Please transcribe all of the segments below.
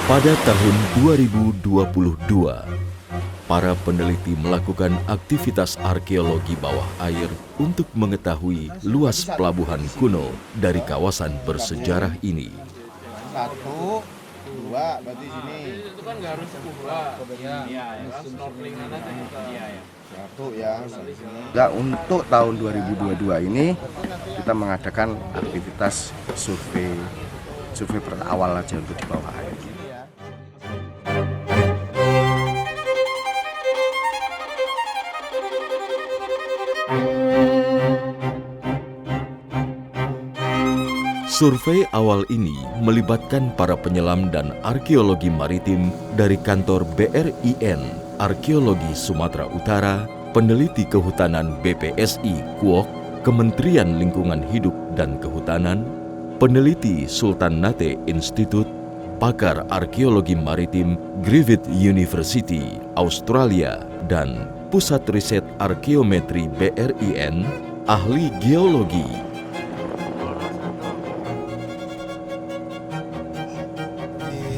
Pada tahun 2022, para peneliti melakukan aktivitas arkeologi bawah air untuk mengetahui luas pelabuhan kuno dari kawasan bersejarah ini. Satu, dua, berarti sini. Itu kan nggak harus scuba. Iya, kan snorkeling aja juga. Satu ya. Nah, untuk tahun 2022 ini kita mengadakan aktivitas survei awal aja untuk di bawah air. Survei awal ini melibatkan para penyelam dan arkeologi maritim dari kantor BRIN, Arkeologi Sumatera Utara, peneliti kehutanan BPSI Kuok, Kementerian Lingkungan Hidup dan Kehutanan, peneliti Sultan Nate Institute, pakar arkeologi maritim Griffith University, Australia, dan Pusat Riset Arkeometri BRIN, ahli geologi.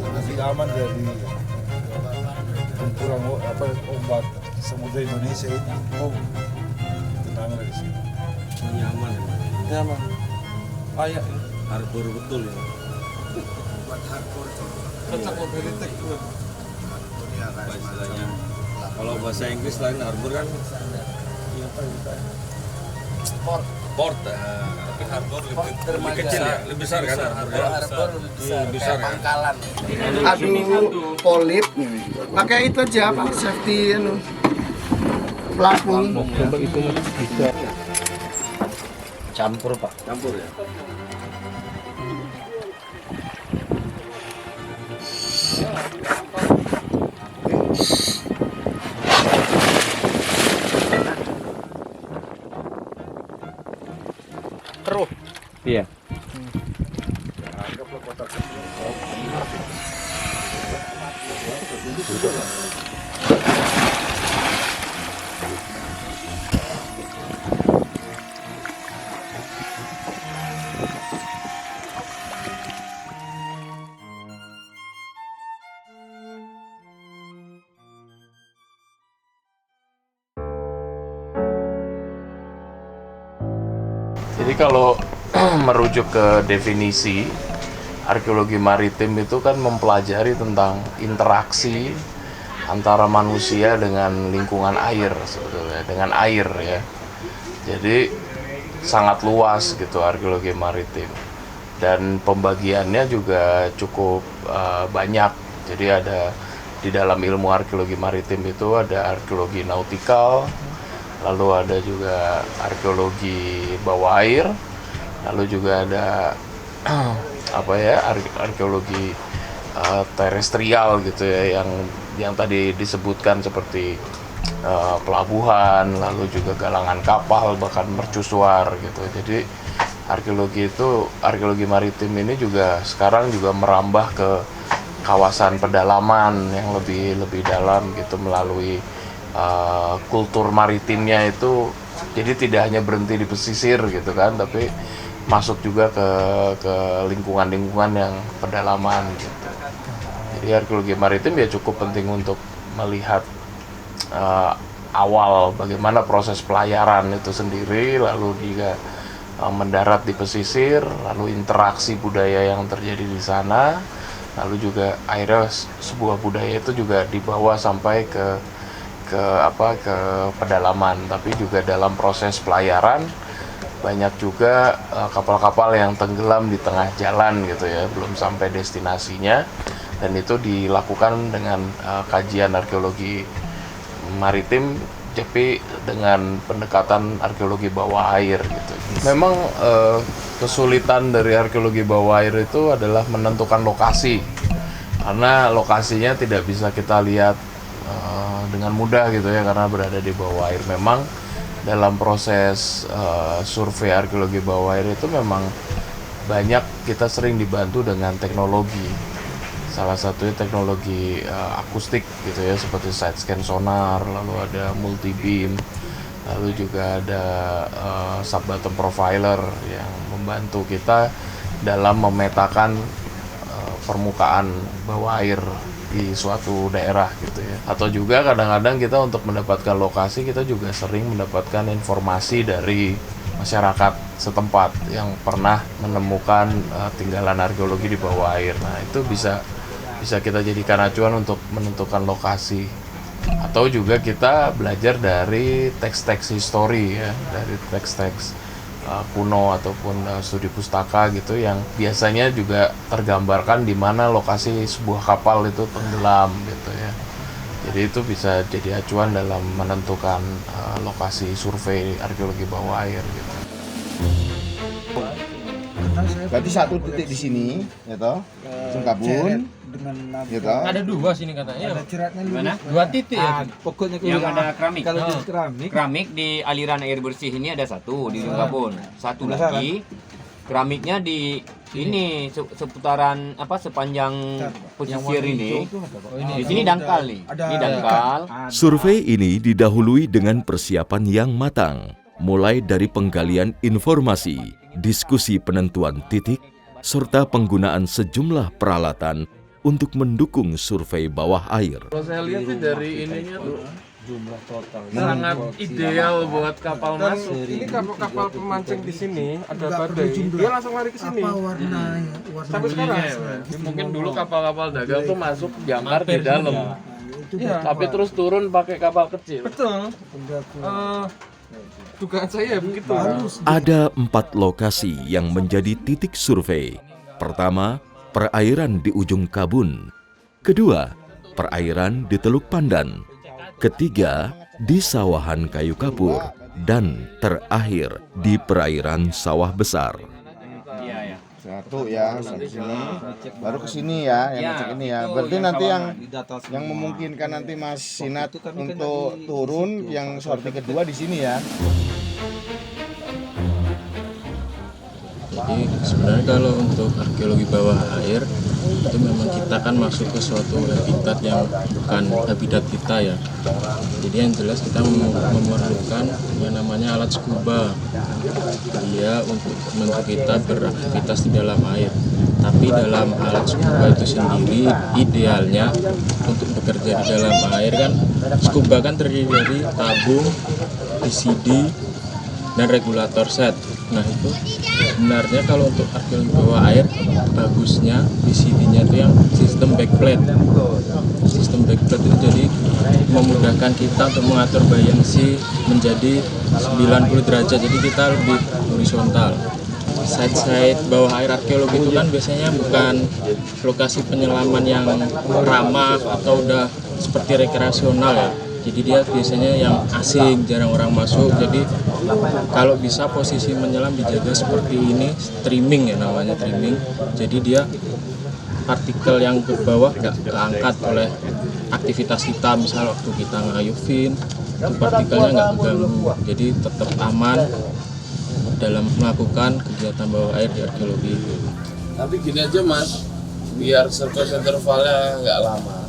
Lebih aman dari benturan ombak Samudra Indonesia ini. Tenang dari sini. Nyaman ya, Mas? Nyaman. Layak ya, harbor betul ya. Buat hardcore cocok mobilitek tuh. Istilahnya. Kalau bahasa Inggris lain harbor kan port. Tapi harbor lebih kecil ya, lebih besar kan harbor. Harbor lebih besar, kan? pangkalan. Aduh, polip. Pakai itu aja, Pak, safety pelampung. Campur, Pak. Campur ya. Keruh. Iya. Jadi kalau merujuk ke definisi, arkeologi maritim itu kan mempelajari tentang interaksi antara manusia dengan lingkungan air sebetulnya, dengan air ya. Jadi sangat luas gitu arkeologi maritim. Dan pembagiannya juga cukup banyak. Jadi ada di dalam ilmu arkeologi maritim itu ada arkeologi nautikal, lalu ada juga arkeologi bawah air, lalu juga ada arkeologi terestrial gitu ya, yang tadi disebutkan seperti pelabuhan, lalu juga galangan kapal, bahkan mercusuar gitu. Jadi arkeologi maritim ini juga sekarang juga merambah ke kawasan pedalaman yang lebih dalam gitu, melalui kultur maritimnya itu. Jadi tidak hanya berhenti di pesisir gitu kan, tapi masuk juga ke lingkungan-lingkungan yang pedalaman gitu. Jadi arkeologi maritim ya cukup penting untuk melihat awal bagaimana proses pelayaran itu sendiri, lalu juga mendarat di pesisir, lalu interaksi budaya yang terjadi di sana, lalu juga akhirnya sebuah budaya itu juga dibawa sampai ke pedalaman. Tapi juga dalam proses pelayaran banyak juga kapal-kapal yang tenggelam di tengah jalan gitu ya, belum sampai destinasinya, dan itu dilakukan dengan kajian arkeologi maritim tapi dengan pendekatan arkeologi bawah air gitu. Memang kesulitan dari arkeologi bawah air itu adalah menentukan lokasi, karena lokasinya tidak bisa kita lihat dengan mudah gitu ya, karena berada di bawah air. Memang dalam proses survei arkeologi bawah air itu memang banyak kita sering dibantu dengan teknologi. Salah satunya teknologi akustik gitu ya, seperti side scan sonar, lalu ada multi beam, lalu juga ada sub-bottom profiler yang membantu kita dalam memetakan permukaan bawah air di suatu daerah gitu ya. Atau juga kadang-kadang kita untuk mendapatkan lokasi, kita juga sering mendapatkan informasi dari masyarakat setempat yang pernah menemukan tinggalan arkeologi di bawah air. Nah, itu bisa kita jadikan acuan untuk menentukan lokasi. Atau juga kita belajar dari teks-teks histori ya, dari teks-teks kuno ataupun studi pustaka gitu yang biasanya juga tergambarkan di mana lokasi sebuah kapal itu tenggelam gitu ya. Jadi itu bisa jadi acuan dalam menentukan lokasi survei arkeologi bawah air gitu. Berarti satu titik di sini, ya toh, Ujung Kabun, ya toh. Ada dua sini katanya. Ada ceratnya Gimana? dua titik ya. Pokoknya Yang ada keramik. Kalau di keramik, Keramik di aliran air bersih ini ada satu di Ujung Kabun. Satu lagi keramiknya di ini seputaran sepanjang pesisir ini. Di sini dangkal nih. Ini dangkal. Survei ini didahului dengan persiapan yang matang, mulai dari penggalian informasi, diskusi penentuan titik, serta penggunaan sejumlah peralatan untuk mendukung survei bawah air. Kalau saya lihat sih dari ininya tuh sangat ideal buat kapal masuk. Ini kapal pemancing di sini ada badai, dia langsung lari ke sini. Sampai sekarang. Mungkin dulu kapal-kapal dagang tuh masuk jangkar di dalam, tapi terus turun pakai kapal kecil. Betul. Dugaan saya begitu. Ada 4 lokasi yang menjadi titik survei. Pertama, perairan di Ujung Kabun. Kedua, perairan di Teluk Pandan. Ketiga, di Sawahan Kayu Kapur. Dan terakhir, di perairan Sawah Besar. Satu ya, sampai sini, baru ke sini ya, yang ngecek ini ya. Berarti nanti yang memungkinkan nanti Mas Sinat untuk turun yang sorti kedua di sini ya. Jadi sebenarnya kalau untuk arkeologi bawah air itu memang kita kan masuk ke suatu habitat yang bukan habitat kita ya. Jadi yang jelas kita memerlukan yang namanya alat scuba. Dia untuk membantu kita beraktivitas di dalam air. Tapi dalam alat scuba itu sendiri idealnya untuk bekerja di dalam air kan scuba kan terdiri dari tabung, PCD, dan regulator set. Nah itu sebenarnya kalau untuk arkeologi bawah air bagusnya PCD-nya itu yang sistem backplate. Sistem backplate itu jadi memudahkan kita untuk mengatur buoyancy menjadi 90 derajat, jadi kita lebih horizontal. Site-site bawah air arkeologi itu kan biasanya bukan lokasi penyelaman yang ramah atau udah seperti rekreasional ya. Jadi dia biasanya yang asing, jarang orang masuk. Jadi kalau bisa posisi menyelam dijaga seperti ini, streaming ya namanya, streaming. Jadi dia partikel yang ke bawah nggak keangkat oleh aktivitas kita, misal waktu kita ngayufin, itu partikelnya nggak keganggu. Jadi tetap aman dalam melakukan kegiatan bawah air di arkeologi. Tapi gini aja Mas, biar surface intervalnya nggak lama.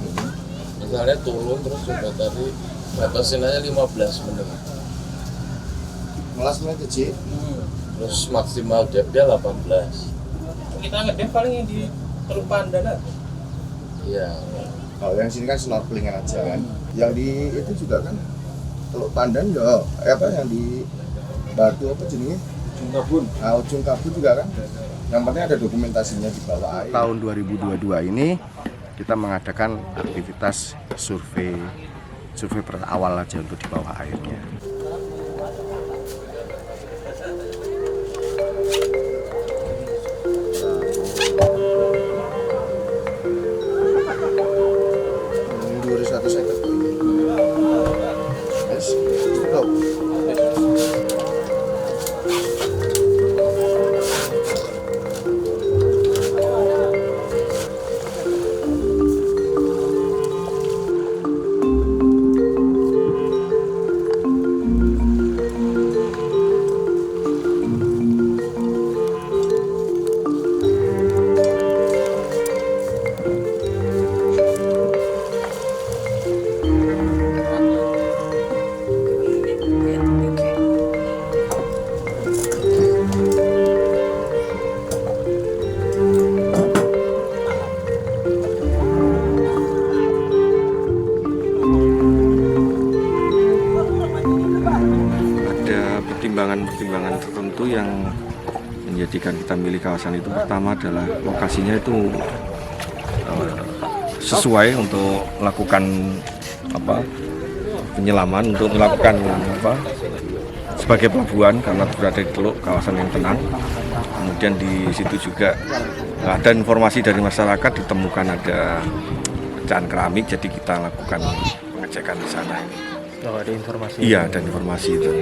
Misalnya turun terus coba tadi batasin aja 15 menit. Melas menit kecil. Terus maksimal depthnya 18. Kita ngedep paling di Teluk Pandan. Iya. Kalau yang sini kan snorkelingan aja kan. Yang di itu juga kan Teluk Pandan ya, yang di Batu apa jenisnya? Ujung Kabun. Nah, Ujung Kabun juga kan. Yang penting ada dokumentasinya di bawah air. Tahun 2022 ini kita mengadakan aktivitas survei awal aja untuk di bawah airnya. Ini 21 second. Yes, stop. pertimbangan-pertimbangan tertentu yang menjadikan kita milih kawasan itu. Pertama adalah lokasinya itu sesuai untuk melakukan penyelaman, untuk melakukan sebagai pelabuhan karena berada di Teluk, kawasan yang tenang. Kemudian di situ juga ada informasi dari masyarakat ditemukan ada pecahan keramik, jadi kita lakukan pengecekan di sana. Oh, ada informasi? Iya, ada informasi itu.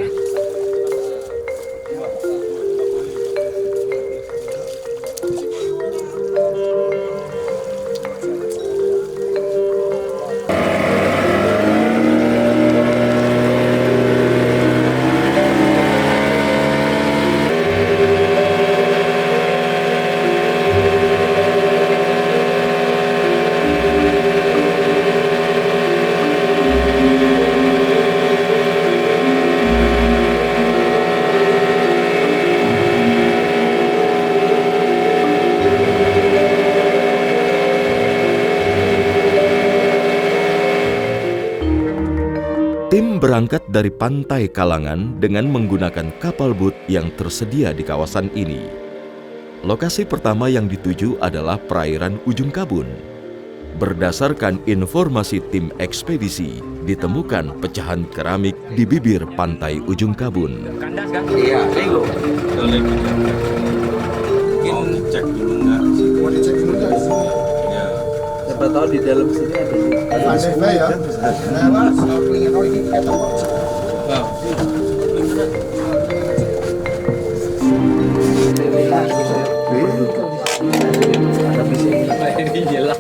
Tim berangkat dari Pantai Kalangan dengan menggunakan kapal boot yang tersedia di kawasan ini. Lokasi pertama yang dituju adalah perairan Ujung Kabun. Berdasarkan informasi tim ekspedisi, ditemukan pecahan keramik di bibir Pantai Ujung Kabun. Kandas kan? Iya, Lego. Mau dicek dulu nggak? Mau dicek dulu guys. Ya. Siapa tahu di dalam sini ada Ada ya. Nah, snorkeling ini kita Ini jelas.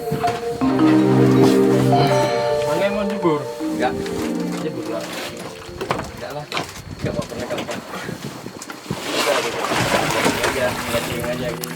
Mana mau jebur? Enggak. Jebur lah. Enggak lah. Enggak mau pernah gampang. Udah gitu. Aja, ngeliatin aja gitu.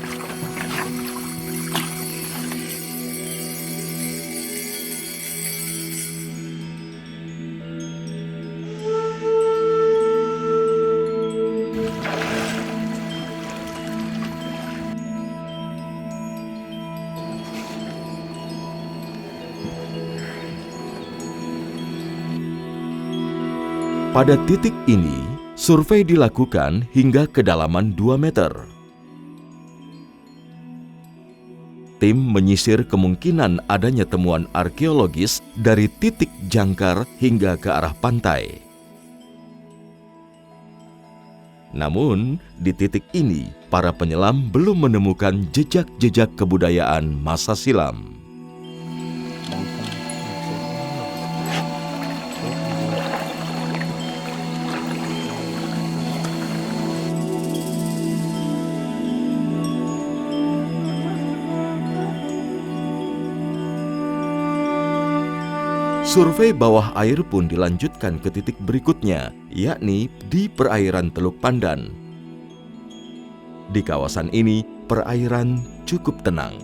Pada titik ini, survei dilakukan hingga kedalaman 2 meter. Tim menyisir kemungkinan adanya temuan arkeologis dari titik jangkar hingga ke arah pantai. Namun, di titik ini, para penyelam belum menemukan jejak-jejak kebudayaan masa silam. Survei bawah air pun dilanjutkan ke titik berikutnya, yakni di perairan Teluk Pandan. Di kawasan ini, perairan cukup tenang.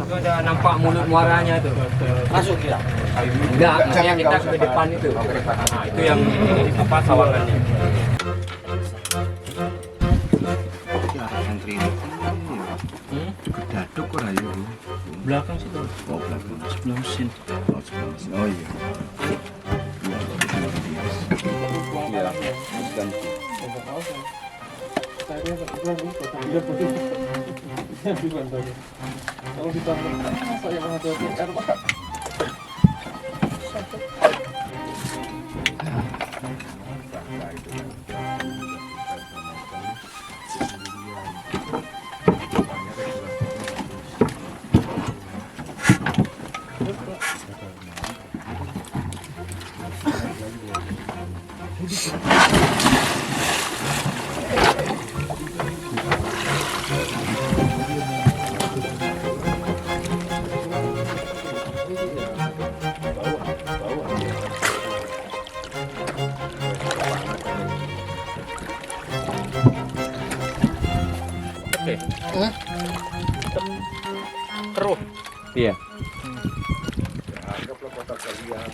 Itu ada nampak mulut muaranya tuh. masuk ya. Enggak, maksudnya kita ke depan itu. Nah, itu yang apa sawangannya. Ya, antri ini. Gedaduk ora ya. Belakang situ. Oh, belakang. Sebelah mesin. Oh, sebelah mesin. Oh iya. Iya. Dan Kalau ditambah saya menghadapi air Pak. Keruh. Iya. anggaplah kota kalian.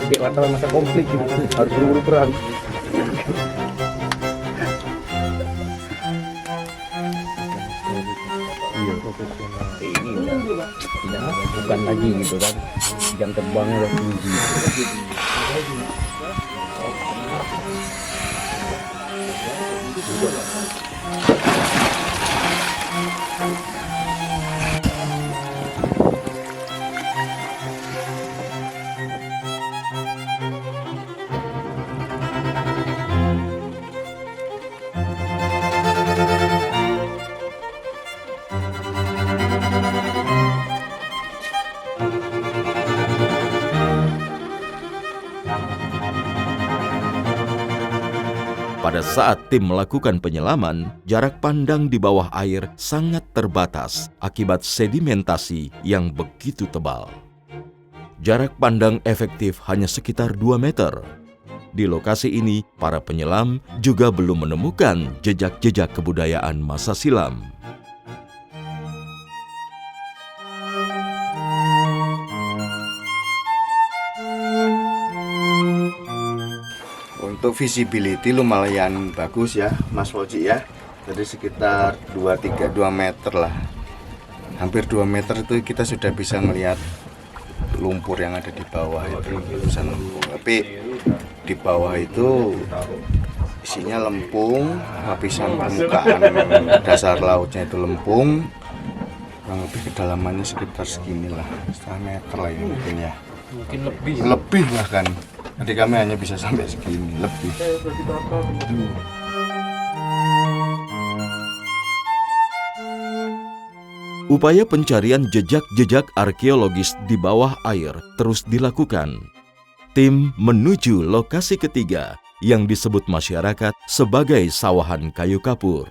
Kayak wartawan masa konflik gitu, harus buru-buru perang. Iya, profesional. Ini tidak bukan lagi gitu kan, jam terbangnya udah tinggi. Pada saat tim melakukan penyelaman, jarak pandang di bawah air sangat terbatas akibat sedimentasi yang begitu tebal. Jarak pandang efektif hanya sekitar 2 meter. Di lokasi ini, para penyelam juga belum menemukan jejak-jejak kebudayaan masa silam. Untuk visibility lumayan bagus ya Mas Loji ya. Jadi sekitar 2 meter lah. Hampir 2 meter itu kita sudah bisa melihat lumpur yang ada di bawah itu, lapisan lempung. Tapi di bawah itu isinya lempung, lapisan permukaan dasar lautnya itu lempung. Kurang lebih kedalamannya sekitar seginilah, 1,5 meter lah ini mungkin ya. Mungkin lebih. Lebih bahkan. Jadi kami hanya bisa sampai segini, lebih. Upaya pencarian jejak-jejak arkeologis di bawah air terus dilakukan. Tim menuju lokasi ketiga yang disebut masyarakat sebagai Sawahan Kayu Kapur.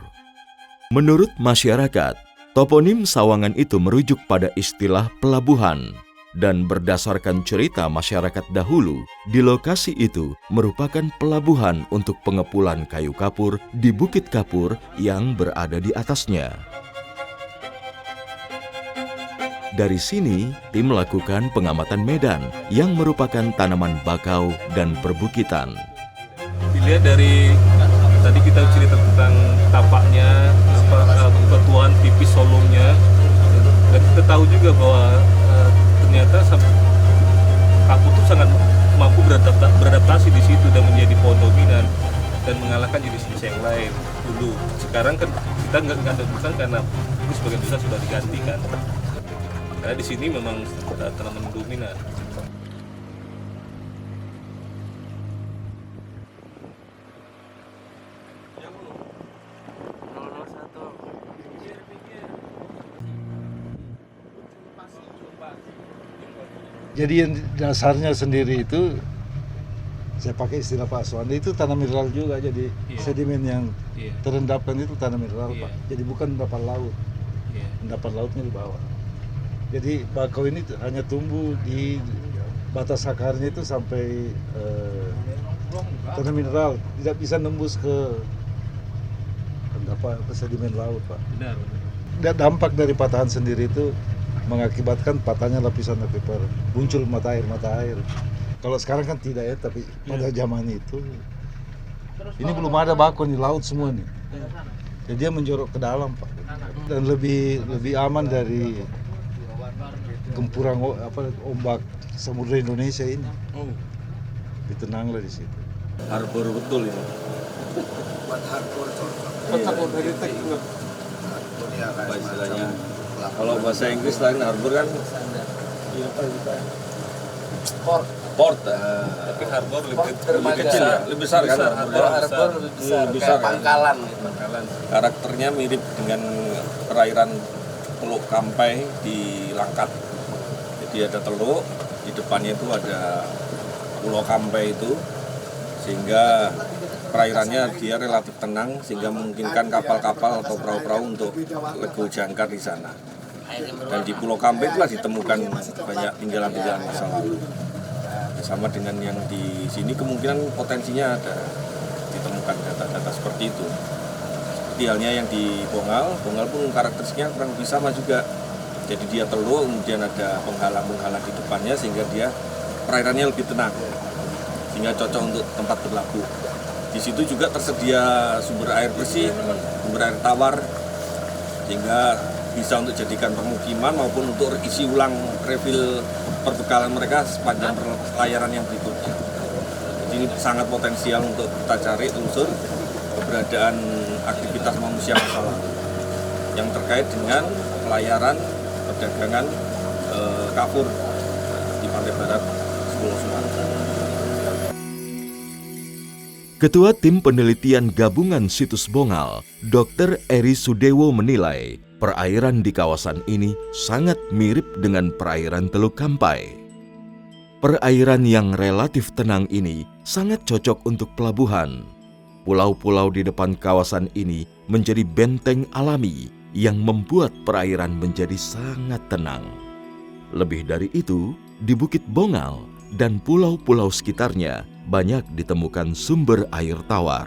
Menurut masyarakat, toponim Sawangan itu merujuk pada istilah pelabuhan. Dan berdasarkan cerita masyarakat dahulu, di lokasi itu merupakan pelabuhan untuk pengepulan kayu kapur di Bukit Kapur yang berada di atasnya. Dari sini, tim melakukan pengamatan medan yang merupakan tanaman bakau dan perbukitan. Dilihat dari tadi kita cerita tentang tapaknya, batuan tipis solongnya, dan kita tahu juga bahwa ternyata kapur itu sangat mampu beradaptasi di situ dan menjadi pohon dominan dan mengalahkan jenis-jenis yang lain dulu. Sekarang kan kita nggak ada tulisan karena ini sebagian besar sudah digantikan. Karena di sini memang tanaman dominan. Jadi yang dasarnya sendiri itu, saya pakai istilah Pak Suwandi, itu tanah mineral juga. Jadi sedimen yang terendapkan itu tanah mineral Pak. Jadi bukan endapan laut, endapan lautnya di bawah. Jadi bakau ini hanya tumbuh di batas akarnya itu sampai tanah mineral, tidak bisa nembus ke sedimen laut Pak. Benar. Dampak dari patahan sendiri itu mengakibatkan patahnya lapisan aquifer, muncul mata air. Kalau sekarang kan tidak ya, tapi pada zaman itu ini belum ada bakau di laut semua nih. Jadi dia menjorok ke dalam Pak, dan lebih aman dari gempuran ombak Samudra Indonesia ini. Ditenanglah di situ. Harbor betul ini. Harbor dari teknik. Apa istilahnya? Kalau bahasa Inggris lain harbor kan port. Tapi harbor lebih kecil ya, lebih besar kan? Harbor lebih besar kan? Pangkalan. Karakternya mirip dengan perairan Teluk Kampai di Langkat. Jadi ada teluk, di depannya itu ada Pulau Kampai itu, sehingga perairannya dia relatif tenang sehingga memungkinkan kapal-kapal atau perahu-perahu untuk lego jangkar di sana. Dan di Pulau Kampai itulah ditemukan banyak tinggalan-tinggalan masa lalu. Sama dengan yang di sini kemungkinan potensinya ada ditemukan data-data seperti itu. Seperti halnya yang di Bongal pun karakteristiknya kurang lebih sama juga. Jadi dia teluk, kemudian ada penghalang-penghalang di depannya sehingga dia perairannya lebih tenang, sehingga cocok untuk tempat berlabuh. Di situ juga tersedia sumber air bersih, sumber air tawar, sehingga bisa untuk jadikan permukiman maupun untuk isi ulang refill perbekalan mereka sepanjang pelayaran yang berikutnya. Jadi ini sangat potensial untuk kita cari telusur keberadaan aktivitas manusia masa lalu yang terkait dengan pelayaran perdagangan kapur di pantai barat Pulau Sumatera. Ketua Tim Penelitian Gabungan Situs Bongal, Dr. Eri Sudewo menilai perairan di kawasan ini sangat mirip dengan perairan Teluk Kampai. Perairan yang relatif tenang ini sangat cocok untuk pelabuhan. Pulau-pulau di depan kawasan ini menjadi benteng alami yang membuat perairan menjadi sangat tenang. Lebih dari itu, di Bukit Bongal dan pulau-pulau sekitarnya banyak ditemukan sumber air tawar.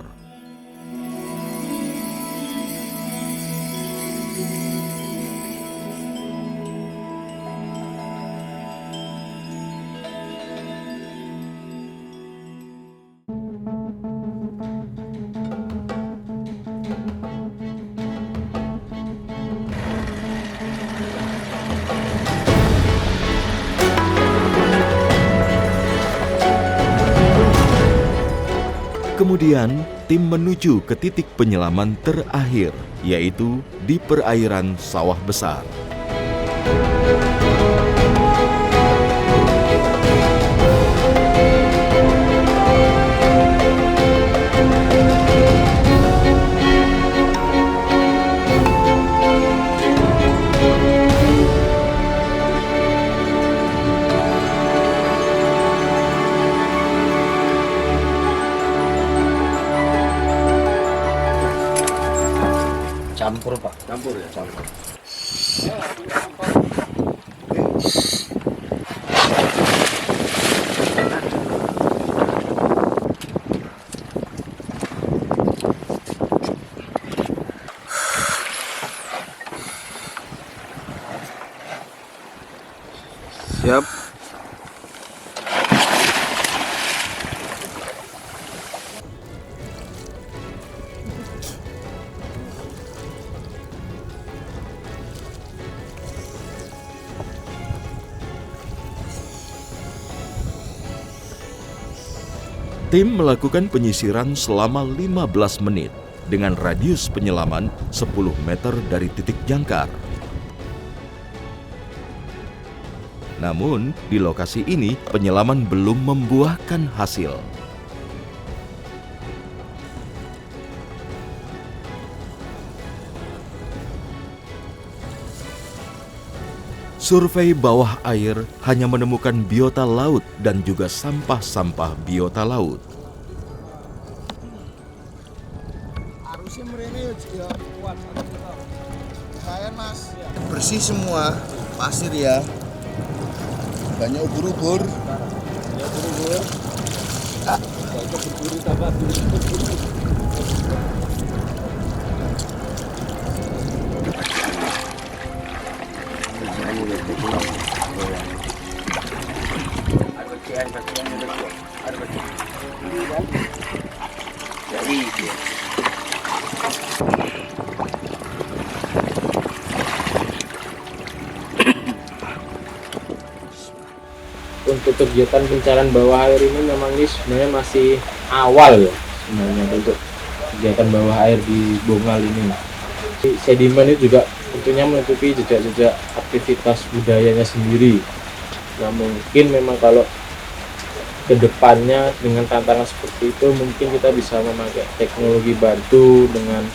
Kemudian, tim menuju ke titik penyelaman terakhir, yaitu di perairan Sawah Besar. Campur Pak. Campur ya? Campur. Siap. Tim melakukan penyisiran selama 15 menit dengan radius penyelaman 10 meter dari titik jangkar. Namun, di lokasi ini penyelaman belum membuahkan hasil. Survei bawah air hanya menemukan biota laut dan juga sampah-sampah biota laut. Bersih semua, pasir ya. Banyak ubur-ubur. Untuk kegiatan pencarian bawah air ini memang ini sebenarnya masih awal ya sebenarnya untuk kegiatan bawah air di Bongal ini. Sedimen ini juga tentunya menutupi jejak-jejak aktivitas budayanya sendiri. Nah mungkin memang kalau kedepannya dengan tantangan seperti itu mungkin kita bisa memakai teknologi bantu dengan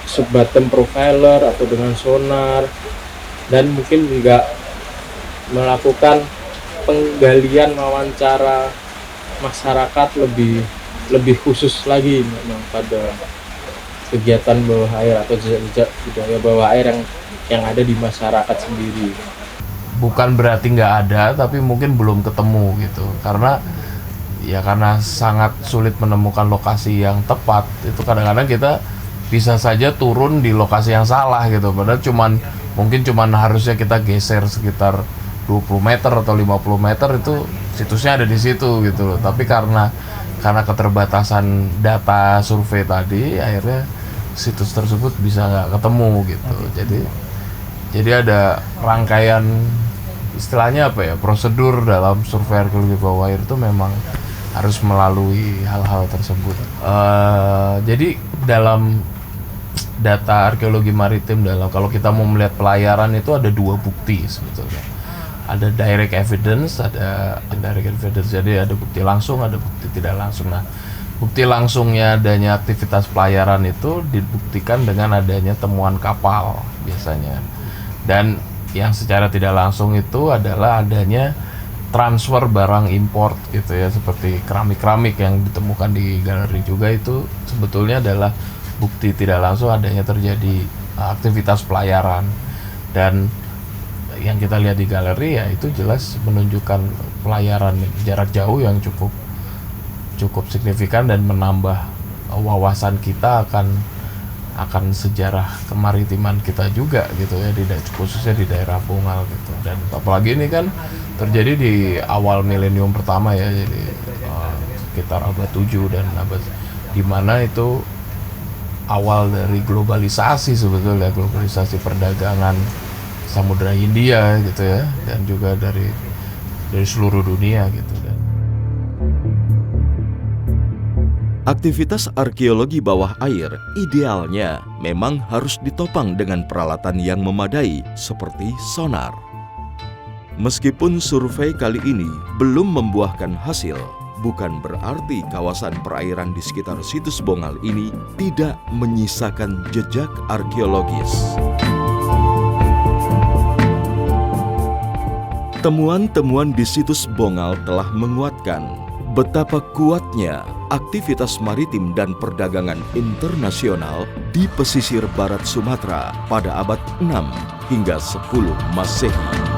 sub-bottom profiler atau dengan sonar, dan mungkin juga melakukan penggalian wawancara masyarakat lebih khusus lagi memang pada kegiatan bawah air atau jejak budaya bawah air yang ada di masyarakat sendiri. Bukan berarti nggak ada, tapi mungkin belum ketemu gitu. Karena sangat sulit menemukan lokasi yang tepat. Itu kadang-kadang kita bisa saja turun di lokasi yang salah gitu. Padahal mungkin harusnya kita geser sekitar 20 meter atau 50 meter, itu situsnya ada di situ gitu loh. Tapi karena keterbatasan data survei tadi, akhirnya situs tersebut bisa nggak ketemu gitu. Jadi ada rangkaian, istilahnya prosedur dalam survei arkeologi bawah air itu memang harus melalui hal-hal tersebut. Jadi dalam data arkeologi maritim, kalau kita mau melihat pelayaran itu ada 2 bukti sebetulnya. Ada direct evidence, ada indirect evidence. Jadi ada bukti langsung, ada bukti tidak langsung. Nah, bukti langsungnya adanya aktivitas pelayaran itu dibuktikan dengan adanya temuan kapal biasanya. Dan yang secara tidak langsung itu adalah adanya transfer barang import gitu ya, seperti keramik-keramik yang ditemukan di galeri juga, itu sebetulnya adalah bukti tidak langsung adanya terjadi aktivitas pelayaran. Dan yang kita lihat di galeri ya itu jelas menunjukkan pelayaran jarak jauh yang cukup signifikan dan menambah wawasan kita akan sejarah kemaritiman kita juga gitu ya, khususnya di daerah Bungal gitu. Dan apalagi ini kan terjadi di awal milenium pertama ya, jadi sekitar abad 7 dan di mana itu awal dari globalisasi sebetulnya, globalisasi perdagangan Samudra Hindia gitu ya, dan juga dari seluruh dunia gitu. Aktivitas arkeologi bawah air idealnya memang harus ditopang dengan peralatan yang memadai seperti sonar. Meskipun survei kali ini belum membuahkan hasil, bukan berarti kawasan perairan di sekitar situs Bongal ini tidak menyisakan jejak arkeologis. Temuan-temuan di situs Bongal telah menguatkan betapa kuatnya aktivitas maritim dan perdagangan internasional di pesisir barat Sumatera pada abad 6 hingga 10 Masehi.